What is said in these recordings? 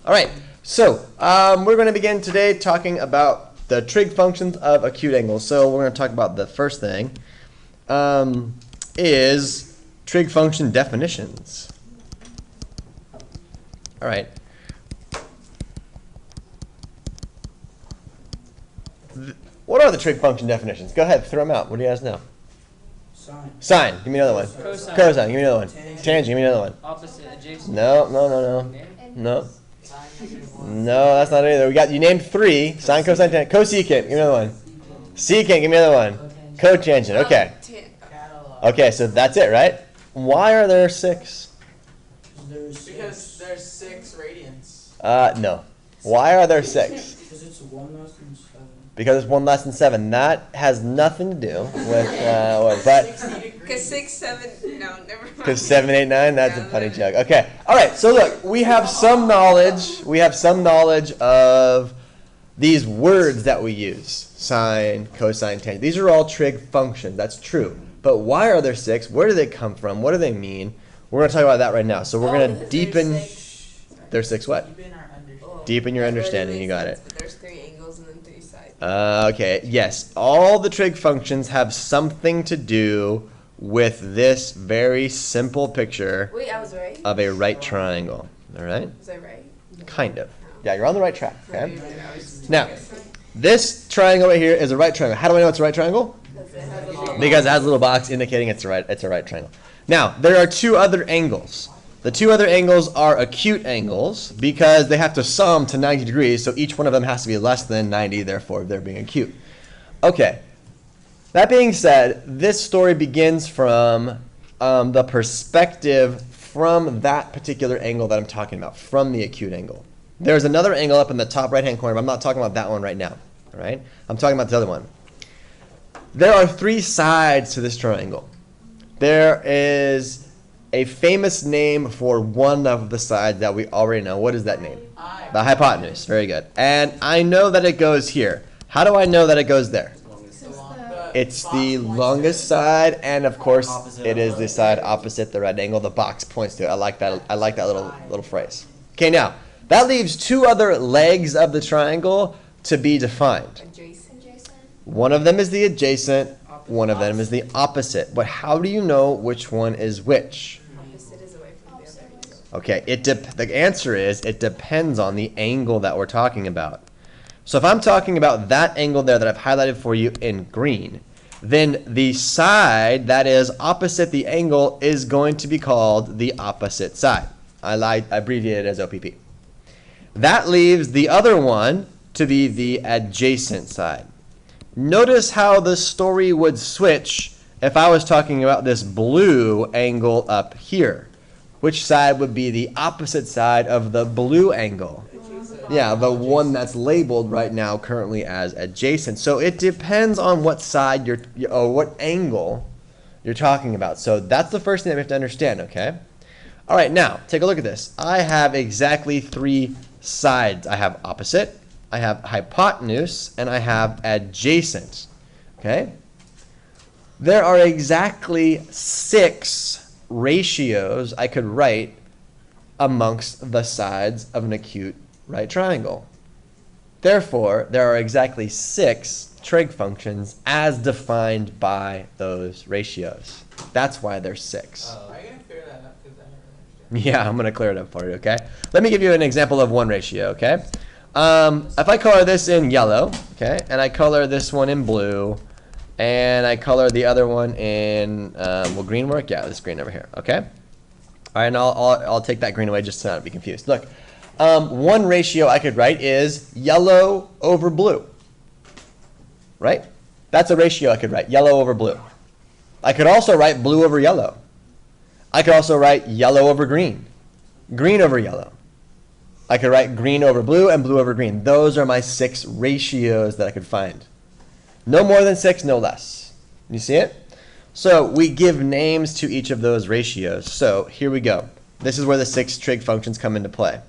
All right, so we're going to begin today talking about the trig functions of acute angles. So we're going to talk about the first thing is trig function definitions. All right. What are the trig function definitions? Go ahead, throw them out. What do you guys know? Sine. Sine. Give me another one. Cosine. Cosine. Give me another one. Tangent. Give me another one. Opposite, adjacent. No. No, that's not it either. We got, you named three. Sine, cosine, tangent. Cosecant. Give me another one. Secant. Give me another one. Cotangent. Okay. Okay, so that's it, right? Why are there six? Because there's 6 radians. No. Why are there six? Because it's 1 less than 7. Because it's 1 less than 7. That has nothing to do with but Because 6, 7, no, never mind. because 7, 8, 9, that's a funny joke. Okay. All right. So look, we have some knowledge. We have some knowledge of these words that we use: sine, cosine, tangent. These are all trig functions. That's true. But why are there 6? Where do they come from? What do they mean? We're going to talk about that right now. So we're going to deepen. There's 6 what? Deepen your understanding. You got it. There's 3 angles and then 3 sides. Okay. Yes. All the trig functions have something to do with this very simple picture Wait, I was right? of a right triangle. All right? Was I right? Kind of. Yeah, you're on the right track. Okay. I was Now, this triangle right here is a right triangle. How do I know it's a right triangle? because it has a little Because it has a little box indicating it's a right triangle. Now, there are 2 other angles. The 2 other angles are acute angles because they have to sum to 90 degrees, so each one of them has to be less than 90, therefore they're being acute. Okay. That being said, this story begins from the perspective from that particular angle that I'm talking about, from the acute angle. There's another angle up in the top right-hand corner, but I'm not talking about that one right now. All right? I'm talking about the other one. There are 3 sides to this triangle. There is a famous name for one of the sides that we already know. What is that name? The hypotenuse. Very good. And I know that it goes here. How do I know that it goes there? It's the longest side, and of course, it is the side opposite the right angle. The box points to it. I like that. I like that little phrase. Okay, now that leaves 2 other legs of the triangle to be defined. adjacent. One of them is the adjacent. One of them is the opposite. But how do you know which one is which? Opposite is away from the other. Okay, the answer is it depends on the angle that we're talking about. So if I'm talking about that angle there that I've highlighted for you in green, then the side that is opposite the angle is going to be called the opposite side. I abbreviate it as OPP. That leaves the other one to be the adjacent side. Notice how the story would switch if I was talking about this blue angle up here. Which side would be the opposite side of the blue angle? Yeah, the one that's labeled right now currently as adjacent. So it depends on what side or what angle you're talking about. So that's the first thing that we have to understand, okay? All right, now take a look at this. I have exactly 3 sides. I have opposite, I have hypotenuse, and I have adjacent, okay? There are exactly 6 ratios I could write amongst the sides of an acute right triangle. Therefore, there are exactly 6 trig functions as defined by those ratios. That's why there's 6. Are you going to clear that up? Because I don't really understand. Yeah, I'm going to clear it up for you, okay? Let me give you an example of one ratio, okay? If I color this in yellow, okay, and I color this one in blue, and I color the other one in, will green work? Yeah, this green over here, okay? All right, and I'll take that green away just to not be confused. Look. One ratio I could write is yellow over blue, right? That's a ratio I could write, yellow over blue. I could also write blue over yellow. I could also write yellow over green, green over yellow. I could write green over blue and blue over green. Those are my 6 ratios that I could find. No more than 6, no less. You see it? So we give names to each of those ratios. So here we go. This is where the 6 trig functions come into play.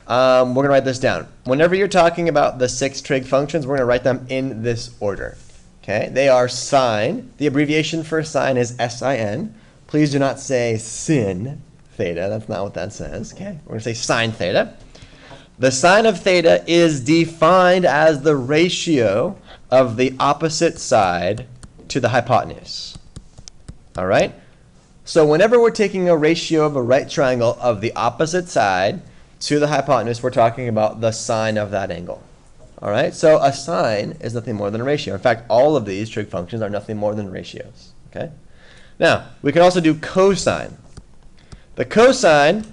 We're going to write this down. Whenever you're talking about the 6 trig functions, we're going to write them in this order. Okay? They are sine. The abbreviation for sine is SIN. Please do not say sin theta. That's not what that says. Okay? We're going to say sine theta. The sine of theta is defined as the ratio of the opposite side to the hypotenuse. All right? So whenever we're taking a ratio of a right triangle of the opposite side to the hypotenuse, we're talking about the sine of that angle. All right? So a sine is nothing more than a ratio. In fact, all of these trig functions are nothing more than ratios. Okay? Now, we can also do cosine. The cosine,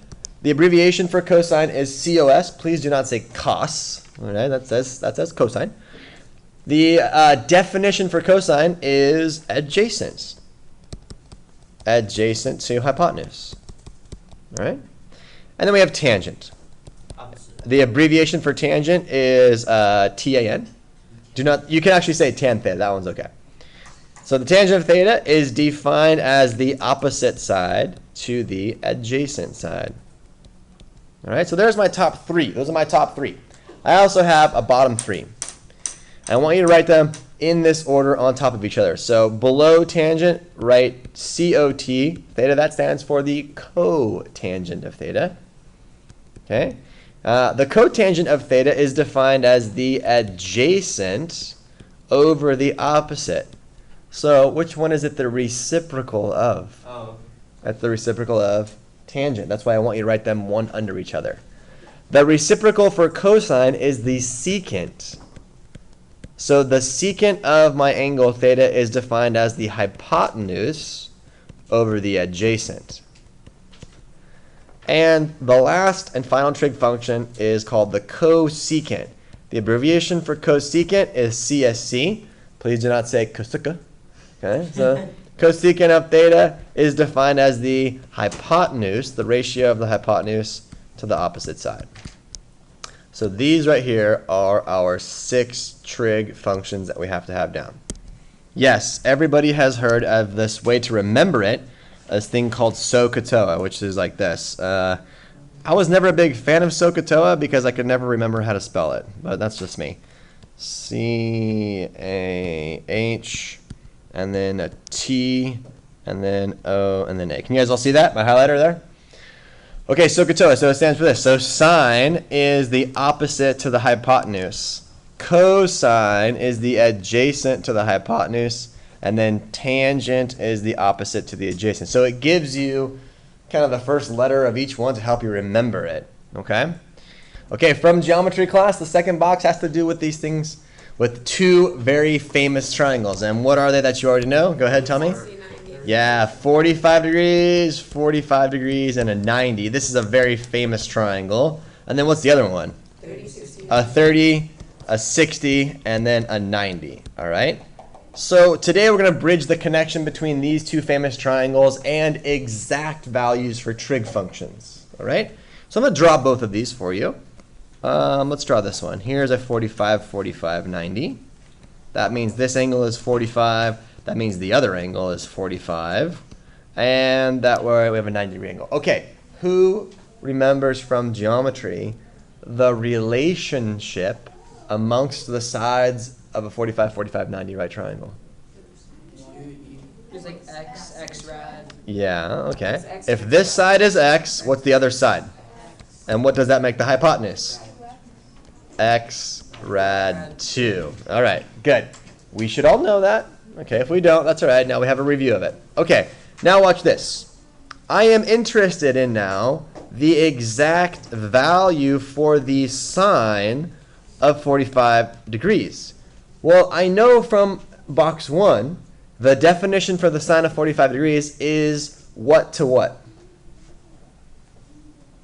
the abbreviation for cosine is COS. Please do not say cos. All right? That says cosine. The definition for cosine is adjacent. Adjacent to hypotenuse. All right? And then we have tangent. Opposite. The abbreviation for tangent is TAN. You can actually say tan theta. That one's okay. So the tangent of theta is defined as the opposite side to the adjacent side. All right, so there's my top three. Those are my top three. I also have a bottom three. I want you to write them in this order on top of each other. So below tangent, write COT, theta. That stands for the cotangent of theta. Okay. The cotangent of theta is defined as the adjacent over the opposite. So which one is it the reciprocal of? Oh. That's the reciprocal of tangent. That's why I want you to write them one under each other. The reciprocal for cosine is the secant. So the secant of my angle theta is defined as the hypotenuse over the adjacent. And the last and final trig function is called the cosecant. The abbreviation for cosecant is CSC. Please do not say cosecant. Okay, so cosecant of theta is defined as the hypotenuse, the ratio of the hypotenuse to the opposite side. So these right here are our 6 trig functions that we have to have down. Yes, everybody has heard of this way to remember it, this thing called SOHCAHTOA, which is like this. I was never a big fan of SOHCAHTOA because I could never remember how to spell it, but that's just me. C-A-H, and then a T, and then O, and then A. Can you guys all see that, my highlighter there? Okay, SOHCAHTOA, so it stands for this. So sine is the opposite to the hypotenuse. Cosine is the adjacent to the hypotenuse. And then tangent is the opposite to the adjacent. So it gives you kind of the first letter of each one to help you remember it. Okay? Okay, from geometry class, the second box has to do with these things, with 2 very famous triangles. And what are they that you already know? Go ahead, tell me. Yeah, 45 degrees, and a 90. This is a very famous triangle. And then what's the other one? 30, 60. A 30, a 60, and then a 90. All right? So today we're going to bridge the connection between these 2 famous triangles and exact values for trig functions. All right? So I'm going to draw both of these for you. Let's draw this one. Here's a 45, 45, 90. That means this angle is 45. That means the other angle is 45. And that way we have a 90-degree angle. Okay, who remembers from geometry the relationship amongst the sides of a 45, 45, 90 right triangle? It's like X rad. Yeah, okay. If this side is X, what's the other side? And what does that make the hypotenuse? X rad 2. All right, good. We should all know that. Okay, if we don't, that's all right. Now we have a review of it. Okay, now watch this. I am interested in now the exact value for the sine of 45 degrees. Well, I know from box 1, the definition for the sine of 45 degrees is what to what?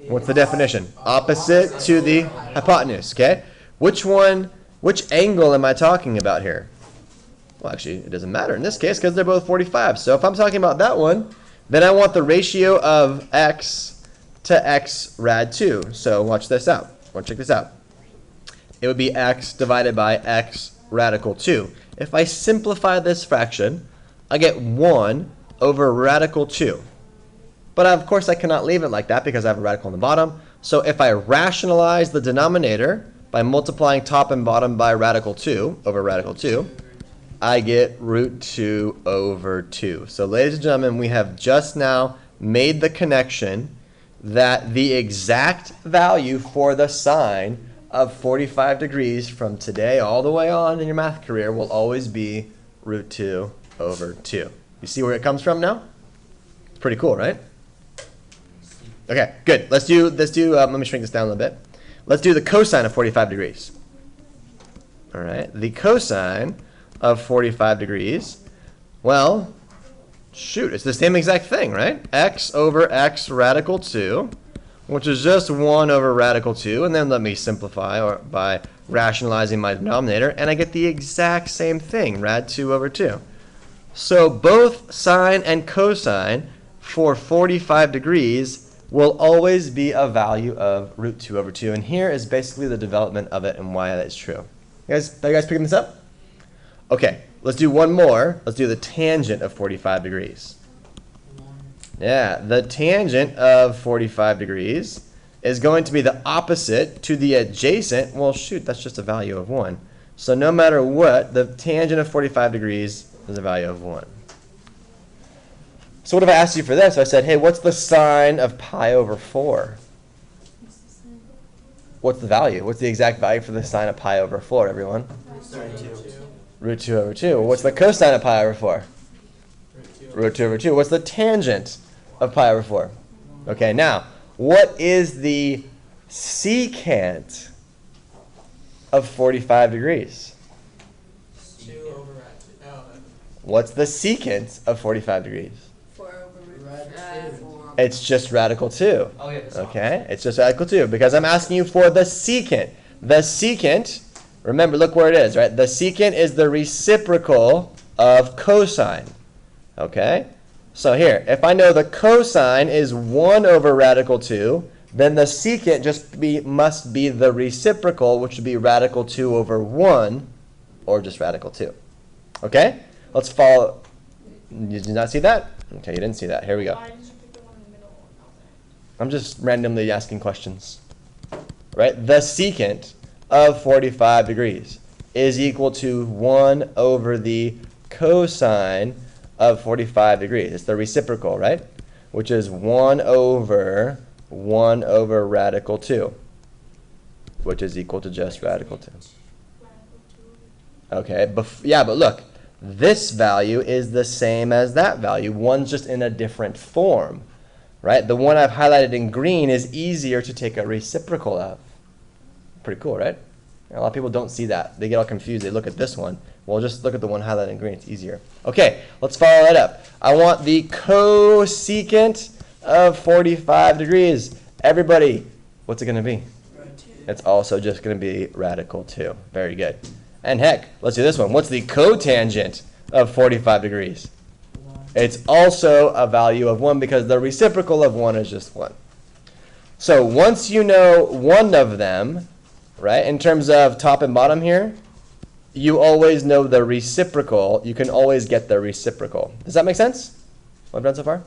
What's the definition? Opposite to the hypotenuse, okay? Which angle am I talking about here? Well, actually, it doesn't matter in this case because they're both 45. So if I'm talking about that one, then I want the ratio of x to x rad 2. So watch this out. Check this out. It would be x divided by x radical 2. If I simplify this fraction, I get 1 over radical 2. But of course, I cannot leave it like that because I have a radical on the bottom. So if I rationalize the denominator by multiplying top and bottom by radical 2 over radical 2, I get root 2 over 2. So ladies and gentlemen, we have just now made the connection that the exact value for the sine of 45 degrees from today all the way on in your math career will always be root 2 over 2. You see where it comes from now? It's pretty cool, right? Okay, good. Let's do let me shrink this down a little bit. Let's do the cosine of 45 degrees. All right, the cosine of 45 degrees, well, shoot, it's the same exact thing, right? X over x radical 2, which is just 1 over radical 2, and then let me simplify by rationalizing my denominator, and I get the exact same thing, rad 2 over 2. So both sine and cosine for 45 degrees will always be a value of root 2 over 2, and here is basically the development of it and why that is true. Are you guys picking this up? Okay, let's do one more. Let's do the tangent of 45 degrees. Yeah, the tangent of 45 degrees is going to be the opposite to the adjacent. Well, shoot, that's just a value of 1. So no matter what, the tangent of 45 degrees is a value of 1. So what if I asked you for this? I said, hey, what's the sine of pi over 4? What's the value? What's the exact value for the sine of pi over 4, everyone? 32. Root 2 over 2. What's the cosine of pi over 4? Root 2 over 2. What's the tangent of pi over 4? Okay, now, what is the secant of 45 degrees? 2 over rad 2. Oh, What's the secant of 45 degrees? 4 over root Rad 2. 4. It's just radical 2. Oh, yeah. That's Okay, it's just radical 2 because I'm asking you for the secant. The secant, remember, look where it is, right? The secant is the reciprocal of cosine. Okay? So here, if I know the cosine is 1 over radical 2, then the secant must be the reciprocal, which would be radical 2 over 1, or just radical 2. Okay? Let's follow. You did not see that? Okay, you didn't see that. Here we go. Why did you pick the one in the middle? I'm just randomly asking questions. Right? The secant of 45 degrees is equal to 1 over the cosine of 45 degrees. It's the reciprocal, right? Which is 1 over radical 2, which is equal to just radical 2. Okay, yeah, but look, this value is the same as that value. One's just in a different form, right? The one I've highlighted in green is easier to take a reciprocal of. Pretty cool, right? A lot of people don't see that. They get all confused. They look at this one. Well, just look at the one highlighted in green. It's easier. Okay, let's follow that up. I want the cosecant of 45 degrees. Everybody, what's it going to be? Rad 2. It's also just going to be radical 2. Very good. And heck, let's do this one. What's the cotangent of 45 degrees? 1. It's also a value of 1 because the reciprocal of 1 is just 1. So once you know one of them, right, in terms of top and bottom here, you always know the reciprocal. You can always get the reciprocal. Does that make sense? What I've done so far?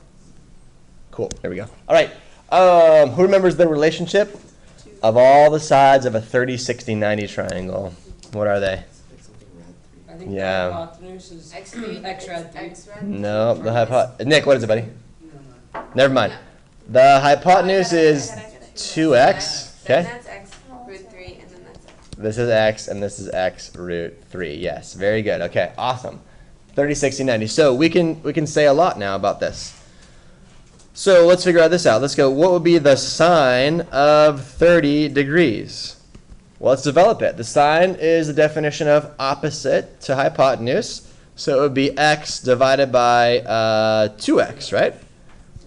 Cool. There we go. All right. Who remembers the relationship of all the sides of a 30, 60, 90 triangle? What are they? I think Yeah. the hypotenuse is X X rad 3. X rad. No, the hypotenuse. Nick, what is it, buddy? No. Never mind. The hypotenuse is 2x. Then Okay. that's X root 3, and then that's X. This is x, and this is x root 3. Yes, very good. Okay, awesome. 30, 60, 90. So we can say a lot now about this. So let's figure out this out. Let's go. What would be the sine of 30 degrees? Well, let's develop it. The sine is the definition of opposite to hypotenuse. So it would be x divided by 2x, right?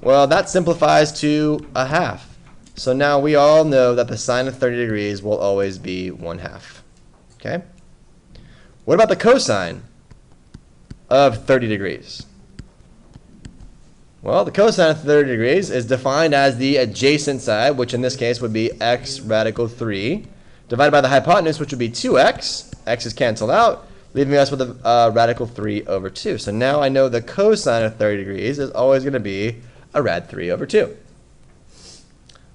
Well, that simplifies to a half. So now we all know that the sine of 30 degrees will always be 1/2. Okay? What about the cosine of 30 degrees? Well, the cosine of 30 degrees is defined as the adjacent side, which in this case would be x radical 3, divided by the hypotenuse, which would be 2x. X is canceled out, leaving us with a radical 3 over 2. So now I know the cosine of 30 degrees is always going to be a rad 3 over 2.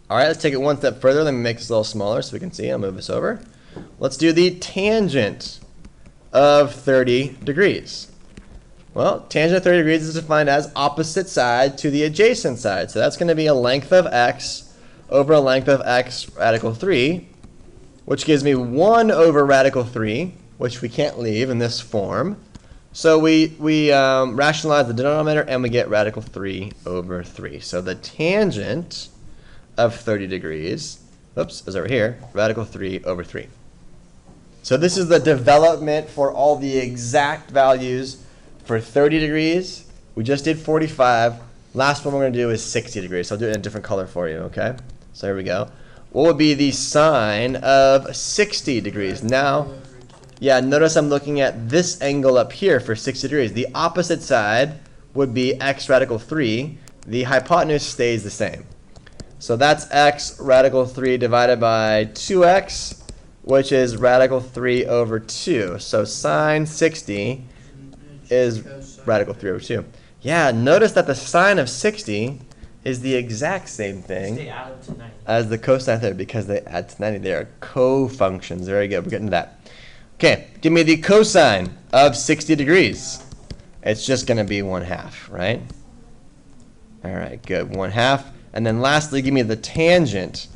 All right, let's take it one step further. Let me make this a little smaller so we can see. I'll move this over. Let's do the tangent of 30 degrees. Well, tangent of 30 degrees is defined as opposite side to the adjacent side. So that's going to be a length of x over a length of x radical 3, which gives me 1 over radical 3, which we can't leave in this form. So we rationalize the denominator and we get radical 3 over 3. So the tangent of 30 degrees, oops, is over here, radical 3 over 3. So this is the development for all the exact values for 30 degrees. We just did 45. Last one we're going to do is 60 degrees. So I'll do it in a different color for you, okay? So here we go. What would be the sine of 60 degrees? Now, yeah, notice I'm looking at this angle up here for 60 degrees. The opposite side would be x radical 3. The hypotenuse stays the same. So that's x radical 3 divided by 2x, which is radical 3 over 2. So sine 60 is radical 3 over 2. Yeah, notice that the sine of 60 is the exact same thing as the cosine there because they add to 90. They are co-functions. Very good. We're getting to that. Okay, give me the cosine of 60 degrees. It's just going to be 1/2, right? All right, good. 1/2. And then lastly, give me the tangent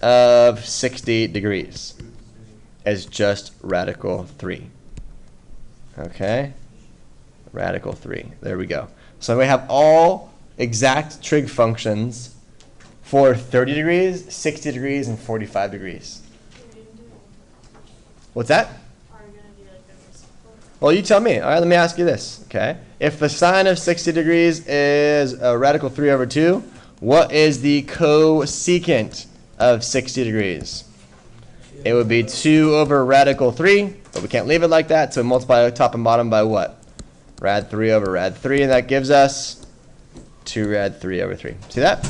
of 60 degrees. It's just radical 3. Okay? Radical 3. There we go. So we have all exact trig functions for 30 degrees, 60 degrees, and 45 degrees. What's that? Well, you tell me. All right, let me ask you this. Okay? If the sine of 60 degrees is radical 3 over 2, what is the cosecant of 60 degrees? It would be 2 over radical 3, but we can't leave it like that, so multiply top and bottom by what? Rad 3 over rad 3, and that gives us 2 rad 3 over 3. See that?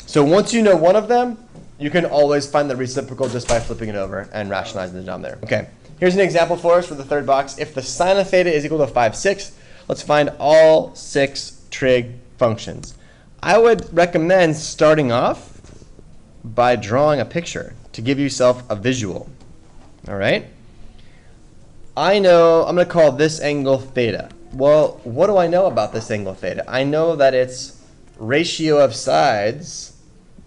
So once you know one of them, you can always find the reciprocal just by flipping it over and rationalizing the denominator. Okay, here's an example for us for the third box. If the sine of theta is equal to 5/6, let's find all 6 trig functions. I would recommend starting off by drawing a picture to give yourself a visual. All right? I know, I'm going to call this angle theta. Well, what do I know about this angle theta? I know that its ratio of sides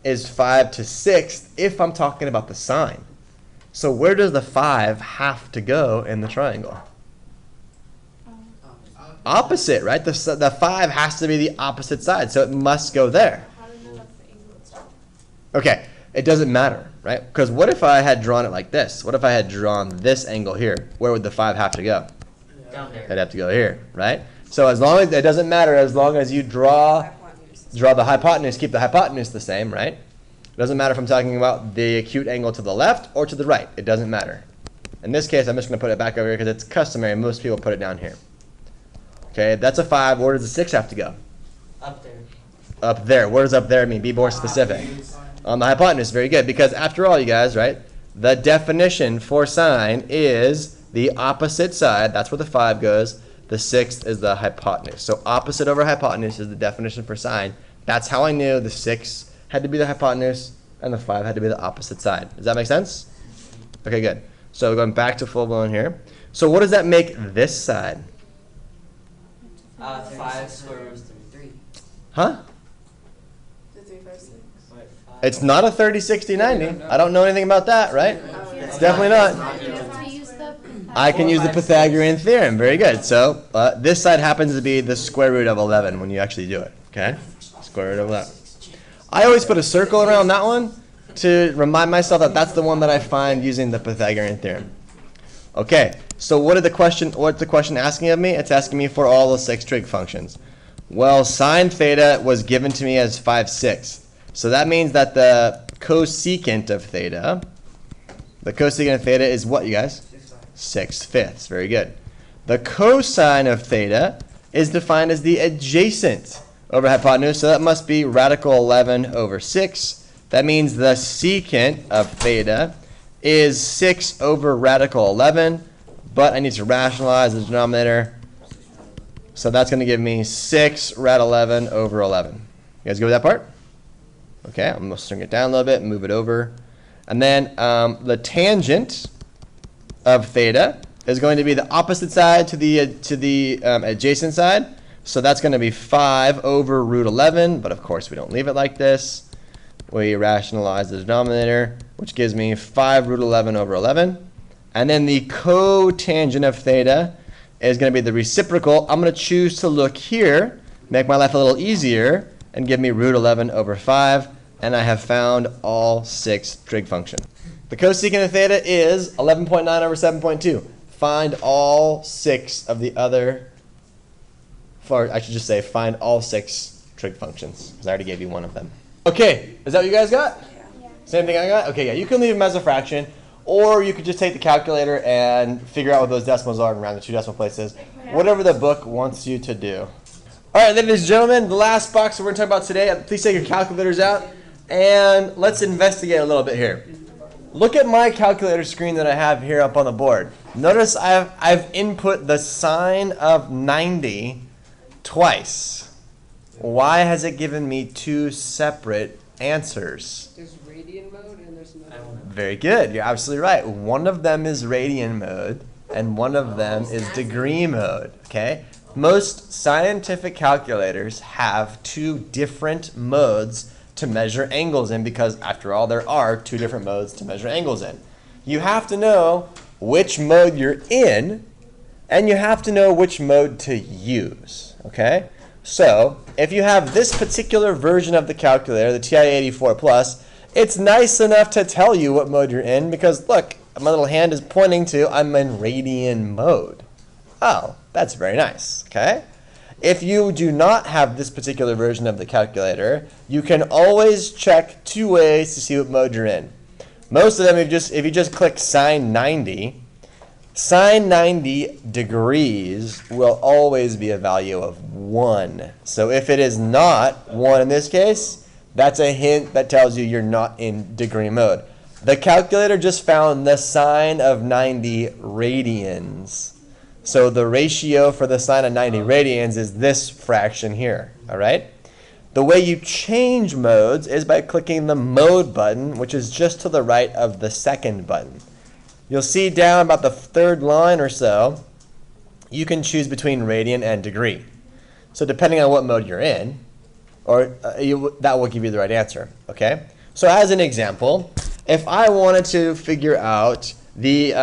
is 5 to 6 if I'm talking about the sine. So where does the 5 have to go in the triangle? Opposite, right? The 5 has to be the opposite side, so it must go there. How do you know that's the angle itself? Okay, it doesn't matter, right? Because what if I had drawn it like this? What if I had drawn this angle here? Where would the 5 have to go? Down there. It'd have to go here, right? So as long as it doesn't matter, as long as you draw the hypotenuse, keep the hypotenuse the same, right? It doesn't matter if I'm talking about the acute angle to the left or to the right. It doesn't matter. In this case, I'm just going to put it back over here because it's customary. Most people put it down here. Okay, that's a 5. Where does the 6 have to go? Up there. Up there. Where does up there mean? Be more specific. On the hypotenuse. Very good. Because after all, you guys, right, the definition for sine is the opposite side. That's where the 5 goes. The 6 is the hypotenuse. So opposite over hypotenuse is the definition for sine. That's how I knew the 6 had to be the hypotenuse and the 5 had to be the opposite side. Does that make sense? Okay, good. So going back to full blown here. So what does that make this side? 5 square root of 3. Huh? The 3, 5, 6. It's not a 30, 60, 90. I don't know anything about that, right? It's definitely not. I can use the Pythagorean theorem. Very good. So this side happens to be the square root of 11 when you actually do it. Okay? Square root of 11. I always put a circle around that one to remind myself that that's the one that I find using the Pythagorean theorem. Okay. So what's the question asking of me? It's asking me for all the 6 trig functions. Well, sine theta was given to me as 5/6. So that means that the cosecant of theta, is what, you guys? 6/5. Very good. The cosine of theta is defined as the adjacent over hypotenuse, so that must be radical 11 over 6. That means the secant of theta is 6 over radical 11, but I need to rationalize the denominator. So that's going to give me 6 rad 11 over 11. You guys go with that part? Okay, I'm going to string it down a little bit and move it over. And then the tangent of theta is going to be the opposite side to the adjacent side. So that's going to be 5 over root 11, but of course we don't leave it like this. We rationalize the denominator, which gives me 5 root 11 over 11. And then the cotangent of theta is going to be the reciprocal. I'm going to choose to look here, make my life a little easier, and give me root 11 over 5. And I have found all 6 trig functions. The cosecant of theta is 11.9 over 7.2. Find all 6 of the other, or I should just say find all 6 trig functions, because I already gave you one of them. Okay, is that what you guys got? Yeah. Same thing I got? Okay, yeah, you can leave them as a fraction, or you could just take the calculator and figure out what those decimals are and round the 2 decimal places. Whatever the book wants you to do. All right, ladies and gentlemen, the last box that we're going to talk about today, please take your calculators out, and let's investigate a little bit here. Look at my calculator screen that I have here up on the board. Notice I've input the sine of 90 twice. Why has it given me 2 separate answers? There's radian mode and there's another one. Very good. You're absolutely right. One of them is radian mode, and one of them is degree mode. Okay? Most scientific calculators have 2 different modes to measure angles in, because after all, there are 2 different modes to measure angles in. You have to know which mode you're in, and you have to know which mode to use. Okay? So, if you have this particular version of the calculator, the TI-84 Plus, it's nice enough to tell you what mode you're in, because look, my little hand is pointing to I'm in radian mode. Oh, that's very nice, okay? If you do not have this particular version of the calculator, you can always check 2 ways to see what mode you're in. Most of them, if you just click sine 90, sine 90 degrees will always be a value of 1. So if it is not 1 in this case, that's a hint that tells you you're not in degree mode. The calculator just found the sine of 90 radians. So the ratio for the sine of 90 radians is this fraction here, all right? The way you change modes is by clicking the mode button, which is just to the right of the second button. You'll see down about the 3rd line or so, you can choose between radian and degree. So depending on what mode you're in, or that will give you the right answer, okay? So as an example, if I wanted to figure out the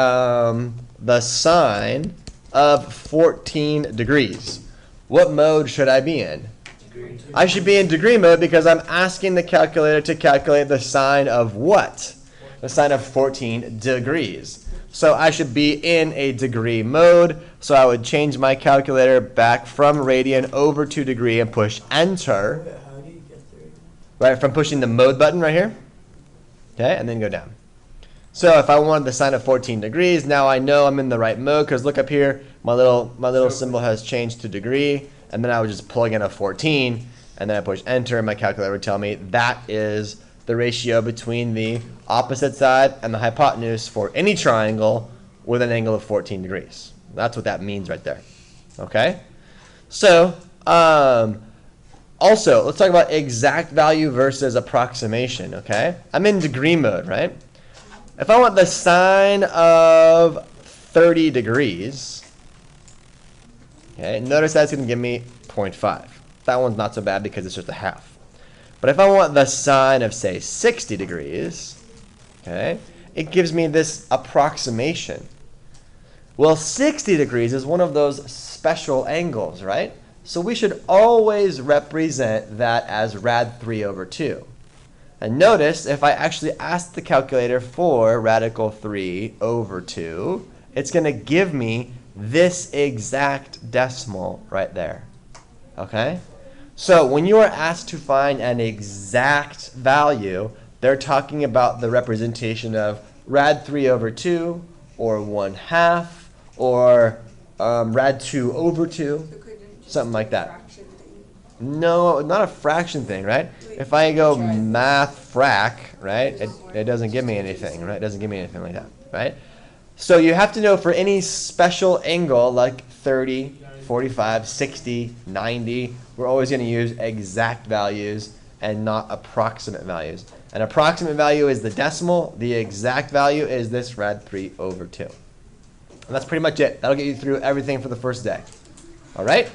sine of 14 degrees, what mode should I be in? Degree. I should be in degree mode, because I'm asking the calculator to calculate the sine of what? The sine of 14 degrees. So I should be in a degree mode. So I would change my calculator back from radian over to degree and push enter. How do you get there? Right, from pushing the mode button right here. Okay, and then go down. So if I wanted the sine of 14 degrees, now I know I'm in the right mode, because look up here, my little symbol has changed to degree, and then I would just plug in a 14, and then I push enter, and my calculator would tell me that is the ratio between the opposite side and the hypotenuse for any triangle with an angle of 14 degrees. That's what that means right there. Okay? So, also, let's talk about exact value versus approximation, okay? I'm in degree mode, right? If I want the sine of 30 degrees, okay, notice that's going to give me 0.5. That one's not so bad because it's just a half. But if I want the sine of, say, 60 degrees, okay, it gives me this approximation. Well, 60 degrees is one of those special angles, right? So we should always represent that as rad 3 over 2. And notice, if I actually ask the calculator for radical 3 over 2, it's going to give me this exact decimal right there. Okay? So when you are asked to find an exact value, they're talking about the representation of rad 3 over 2, or 1/2, or rad 2 over 2, something like that. No, not a fraction thing, right? If I go math frac, right, it doesn't give me anything, right? It doesn't give me anything like that, right? So you have to know for any special angle like 30, 45, 60, 90, we're always going to use exact values and not approximate values. An approximate value is the decimal. The exact value is this rad 3 over 2. And that's pretty much it. That'll get you through everything for the first day. All right?